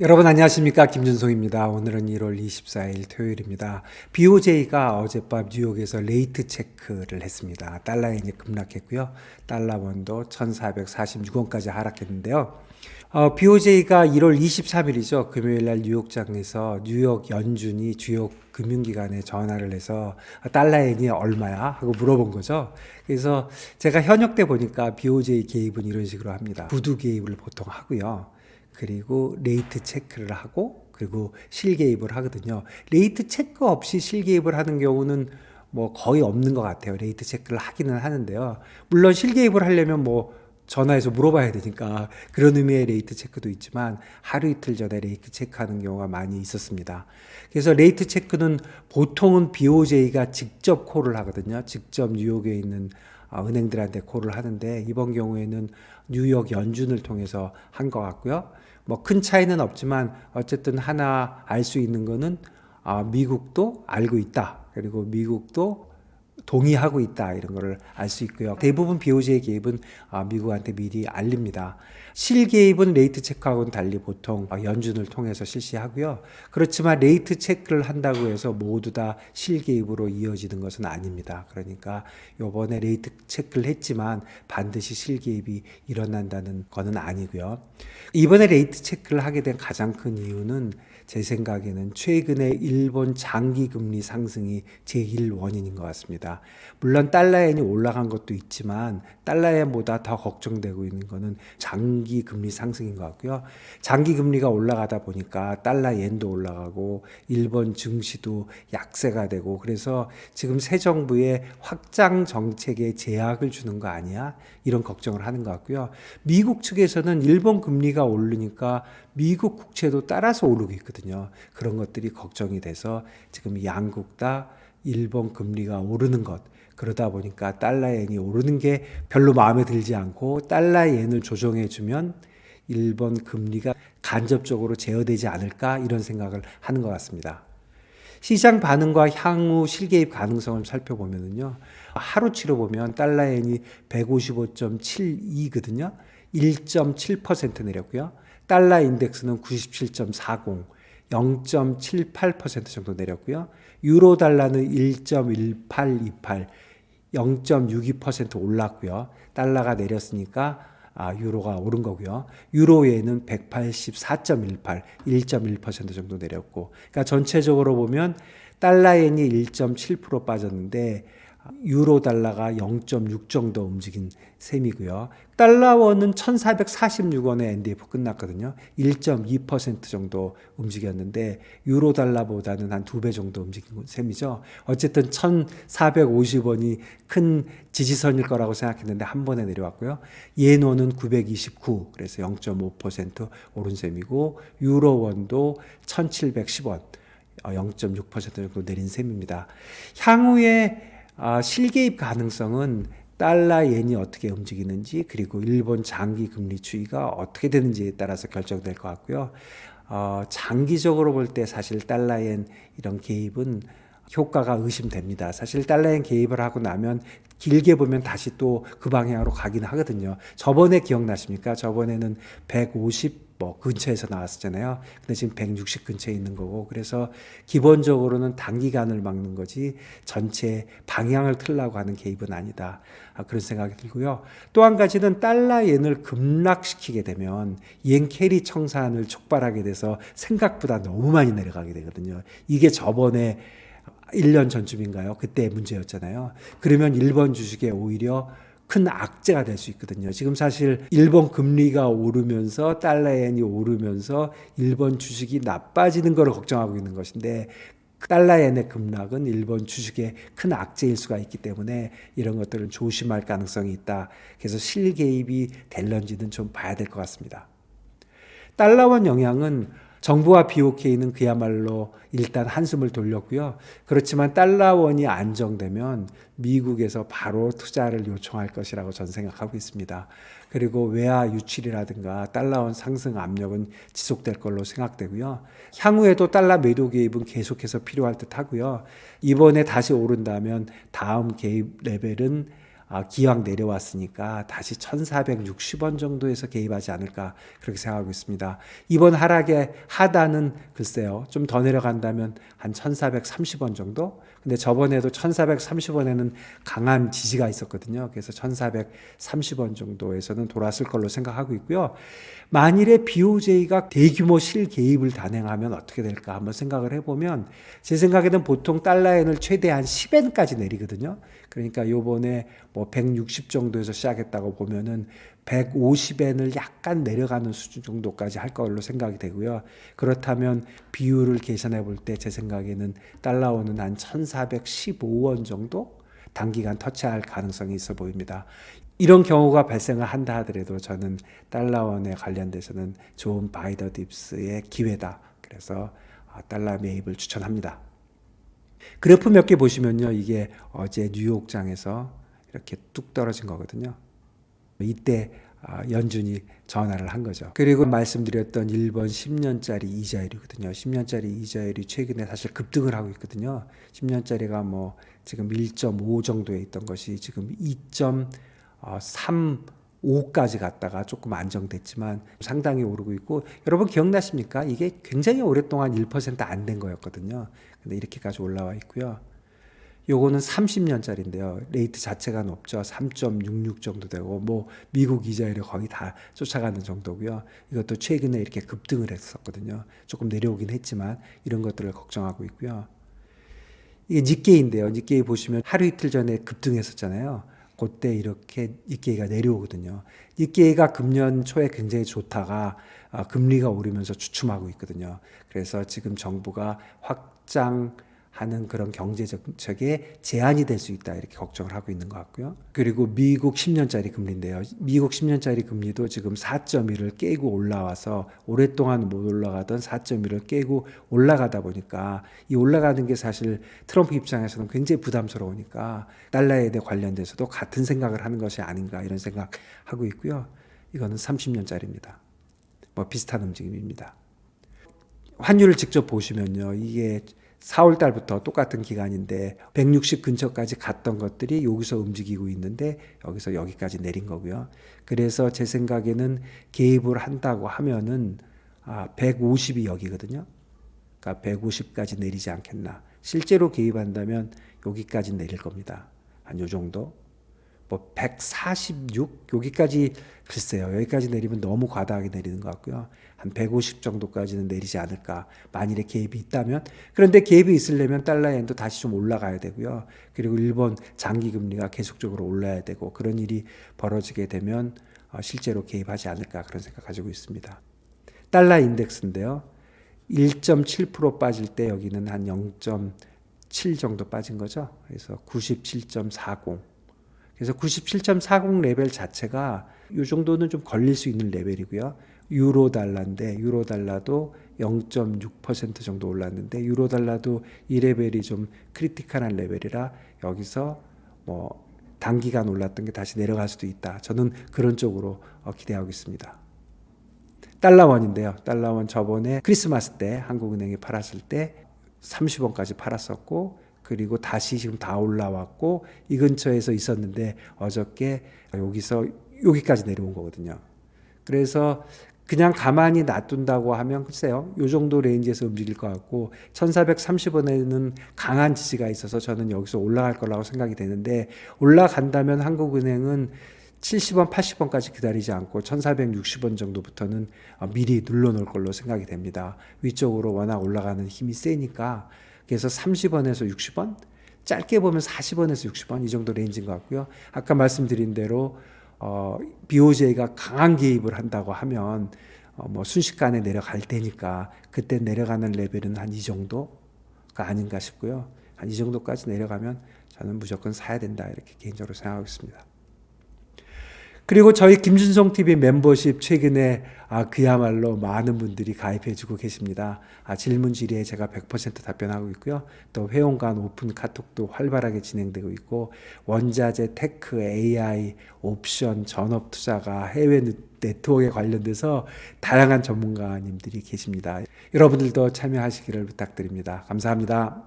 여러분 안녕하십니까, 김준송입니다. 오늘은 1월 24일 토요일입니다. BOJ가 어젯밤 뉴욕에서 레이트 체크를 했습니다. 달러엔이 급락했고요. 달러원도 1446원까지 하락했는데요. BOJ가 1월 23일이죠. 금요일날 뉴욕장에서 뉴욕 연준이 주요 금융기관에 전화를 해서 달러엔이 얼마야? 하고 물어본 거죠. 그래서 제가 현역 때 보니까 BOJ 개입은 이런 식으로 합니다. 구두 개입을 보통 하고요. 그리고 레이트 체크를 하고 그리고 실개입을 하거든요. 레이트 체크 없이 실개입을 하는 경우는 뭐 거의 없는 것 같아요. 레이트 체크를 하기는 하는데요. 물론 실개입을 하려면 뭐 전화해서 물어봐야 되니까 그런 의미의 레이트 체크도 있지만 하루 이틀 전에 레이트 체크하는 경우가 많이 있었습니다. 그래서 레이트 체크는 보통은 BOJ가 직접 콜을 하거든요. 직접 뉴욕에 있는 은행들한테 콜을 하는데 이번 경우에는 뉴욕 연준을 통해서 한 것 같고요. 뭐 큰 차이는 없지만 어쨌든 하나 알 수 있는 거는 미국도 알고 있다. 그리고 미국도 동의하고 있다, 이런 거를 알 수 있고요. 대부분 BOJ 개입은 미국한테 미리 알립니다. 실개입은 레이트 체크하고는 달리 보통 연준을 통해서 실시하고요. 그렇지만 레이트 체크를 한다고 해서 모두 다 실개입으로 이어지는 것은 아닙니다. 그러니까 요번에 레이트 체크를 했지만 반드시 실개입이 일어난다는 것은 아니고요. 이번에 레이트 체크를 하게 된 가장 큰 이유는 제 생각에는 최근에 일본 장기 금리 상승이 제일 원인인 것 같습니다. 물론 달러엔이 올라간 것도 있지만 달러엔보다 더 걱정되고 있는 것은 장기 금리 상승인 것 같고요. 장기 금리가 올라가다 보니까 달러엔도 올라가고 일본 증시도 약세가 되고, 그래서 지금 새 정부의 확장 정책에 제약을 주는 거 아니야? 이런 걱정을 하는 것 같고요. 미국 측에서는 일본 금리가 오르니까 미국 국채도 따라서 오르고 있거든요. 그런 것들이 걱정이 돼서 지금 양국 다 일본 금리가 오르는 것, 그러다 보니까 달러엔이 오르는 게 별로 마음에 들지 않고 달러엔을 조정해주면 일본 금리가 간접적으로 제어되지 않을까, 이런 생각을 하는 것 같습니다. 시장 반응과 향후 실개입 가능성을 살펴보면요, 하루치로 보면 달러엔이 155.72거든요. 1.7% 내렸고요. 달러 인덱스는 97.40, 0.78% 정도 내렸고요. 유로 달러는 1.1828, 0.62% 올랐고요. 달러가 내렸으니까 유로가 오른 거고요. 유로엔은 184.18, 1.1% 정도 내렸고, 그러니까 전체적으로 보면 달러엔이 1.7% 빠졌는데 유로 달러가 0.6 정도 움직인 셈이고요. 달러원은 1446원에 NDF 끝났거든요. 1.2% 정도 움직였는데 유로 달러보다는 한 2배 정도 움직인 셈이죠. 어쨌든 1450원이 큰 지지선일 거라고 생각했는데 한 번에 내려왔고요. 예노는 929, 그래서 0.5% 오른 셈이고, 유로원도 1710원, 0.6% 정도 내린 셈입니다. 향후에 실개입 가능성은 달러엔이 어떻게 움직이는지, 그리고 일본 장기 금리 추이가 어떻게 되는지에 따라서 결정될 것 같고요. 장기적으로 볼 때 사실 달러엔 이런 개입은 효과가 의심됩니다. 사실 달러엔 개입을 하고 나면 길게 보면 다시 또 그 방향으로 가긴 하거든요. 저번에 기억나십니까? 저번에는 150 근처에서 나왔었잖아요. 근데 지금 160 근처에 있는 거고, 그래서 기본적으로는 단기간을 막는 거지 전체 방향을 틀려고 하는 개입은 아니다, 그런 생각이 들고요. 또 한 가지는 달러엔을 급락시키게 되면 옌 캐리 청산을 촉발하게 돼서 생각보다 너무 많이 내려가게 되거든요. 이게 저번에 1년 전쯤인가요? 그때 문제였잖아요. 그러면 일본 주식에 오히려 큰 악재가 될 수 있거든요. 지금 사실 일본 금리가 오르면서 달러엔이 오르면서 일본 주식이 나빠지는 걸 걱정하고 있는 것인데, 달러엔의 급락은 일본 주식에 큰 악재일 수가 있기 때문에 이런 것들을 조심할 가능성이 있다. 그래서 실개입이 될런지는 좀 봐야 될 것 같습니다. 달러원 영향은 정부와 BOK는 그야말로 일단 한숨을 돌렸고요. 그렇지만 달러원이 안정되면 미국에서 바로 투자를 요청할 것이라고 저는 생각하고 있습니다. 그리고 외화 유출이라든가 달러원 상승 압력은 지속될 걸로 생각되고요. 향후에도 달러 매도 개입은 계속해서 필요할 듯 하고요. 이번에 다시 오른다면 다음 개입 레벨은 기왕 내려왔으니까 다시 1460원 정도에서 개입하지 않을까 그렇게 생각하고 있습니다. 이번 하락의 하단은 글쎄요, 좀 더 내려간다면 한 1430원 정도? 근데 저번에도 1430원에는 강한 지지가 있었거든요. 그래서 1430원 정도에서는 돌았을 걸로 생각하고 있고요. 만일에 BOJ가 대규모 실개입을 단행하면 어떻게 될까 한번 생각을 해보면, 제 생각에는 보통 달러엔을 최대한 10엔까지 내리거든요. 그러니까 요번에 뭐 160 정도에서 시작했다고 보면은 150엔을 약간 내려가는 수준 정도까지 할 걸로 생각이 되고요. 그렇다면 비율을 계산해 볼 때 제 생각에는 달러원은 한 1415원 정도 단기간 터치할 가능성이 있어 보입니다. 이런 경우가 발생을 한다 하더라도 저는 달러원에 관련돼서는 좋은 바이 더 딥스의 기회다. 그래서 달러 매입을 추천합니다. 그래프 몇 개 보시면요, 이게 어제 뉴욕장에서 이렇게 뚝 떨어진 거거든요. 이때 연준이 전화를 한 거죠. 그리고 말씀드렸던 일본 10년짜리 이자율이거든요. 10년짜리 이자율이 최근에 사실 급등을 하고 있거든요. 10년짜리가 뭐 지금 1.5 정도에 있던 것이 지금 2.35까지 갔다가 조금 안정됐지만 상당히 오르고 있고, 여러분 기억나십니까? 이게 굉장히 오랫동안 1% 안 된 거였거든요. 근데 이렇게까지 올라와 있고요. 요거는 30년짜리인데요. 레이트 자체가 높죠. 3.66 정도 되고, 뭐 미국 이자율이 거의 다 쫓아가는 정도고요. 이것도 최근에 이렇게 급등을 했었거든요. 조금 내려오긴 했지만 이런 것들을 걱정하고 있고요. 이게 니케이인데요. 니케이 보시면 하루 이틀 전에 급등했었잖아요. 그때 이렇게 니케이가 내려오거든요. 니케이가 금년 초에 굉장히 좋다가 금리가 오르면서 주춤하고 있거든요. 그래서 지금 정부가 확장하는 그런 경제 정책에 제한이 될 수 있다, 이렇게 걱정을 하고 있는 것 같고요. 그리고 미국 10년짜리 금리인데요. 미국 10년짜리 금리도 지금 4.1을 깨고 올라와서, 오랫동안 못 올라가던 4.1을 깨고 올라가다 보니까 이 올라가는 게 사실 트럼프 입장에서는 굉장히 부담스러우니까 달러에 대해 관련돼서도 같은 생각을 하는 것이 아닌가, 이런 생각하고 있고요. 이거는 30년짜리입니다. 뭐 비슷한 움직임입니다. 환율을 직접 보시면요, 이게 4월 달부터 똑같은 기간인데 160 근처까지 갔던 것들이 여기서 움직이고 있는데 여기서 여기까지 내린 거고요. 그래서 제 생각에는 개입을 한다고 하면은 150이 여기거든요. 그러니까 150까지 내리지 않겠나. 실제로 개입한다면 여기까지 내릴 겁니다. 한 요 정도. 뭐 146 여기까지, 글쎄요, 여기까지 내리면 너무 과다하게 내리는 것 같고요. 한 150 정도까지는 내리지 않을까, 만일에 개입이 있다면. 그런데 개입이 있으려면 달러엔도 다시 좀 올라가야 되고요. 그리고 일본 장기 금리가 계속적으로 올라야 되고, 그런 일이 벌어지게 되면 실제로 개입하지 않을까, 그런 생각 가지고 있습니다. 달러 인덱스인데요, 1.7% 빠질 때 여기는 한 0.7 정도 빠진 거죠. 그래서 97.40. 그래서 97.40 레벨 자체가 이 정도는 좀 걸릴 수 있는 레벨이고요. 유로 달러인데, 유로 달러도 0.6% 정도 올랐는데, 유로 달러도 이 레벨이 좀 크리티컬한 레벨이라 여기서 뭐 단기간 올랐던 게 다시 내려갈 수도 있다. 저는 그런 쪽으로 기대하고 있습니다. 달러원인데요. 달러원 저번에 크리스마스 때 한국은행이 팔았을 때 30원까지 팔았었고, 그리고 다시 지금 다 올라왔고, 이 근처에서 있었는데 어저께 여기서 여기까지 내려온 거거든요. 그래서 그냥 가만히 놔둔다고 하면 글쎄요, 요 정도 레인지에서 움직일 것 같고, 1430원에는 강한 지지가 있어서 저는 여기서 올라갈 거라고 생각이 되는데, 올라간다면 한국은행은 70원, 80원까지 기다리지 않고 1460원 정도부터는 미리 눌러놓을 걸로 생각이 됩니다. 위쪽으로 워낙 올라가는 힘이 세니까. 그래서 30원에서 60원, 짧게 보면 40원에서 60원, 이 정도 레인지인 것 같고요. 아까 말씀드린 대로 BOJ가 강한 개입을 한다고 하면 뭐 순식간에 내려갈 테니까, 그때 내려가는 레벨은 한 이 정도가 아닌가 싶고요. 한 이 정도까지 내려가면 저는 무조건 사야 된다, 이렇게 개인적으로 생각하고 있습니다. 그리고 저희 김준성 TV 멤버십 최근에 그야말로 많은 분들이 가입해주고 계십니다. 질문 질의에 제가 100% 답변하고 있고요. 또 회원 간 오픈 카톡도 활발하게 진행되고 있고, 원자재, 테크, AI, 옵션, 전업 투자가, 해외 네트워크에 관련돼서 다양한 전문가님들이 계십니다. 여러분들도 참여하시기를 부탁드립니다. 감사합니다.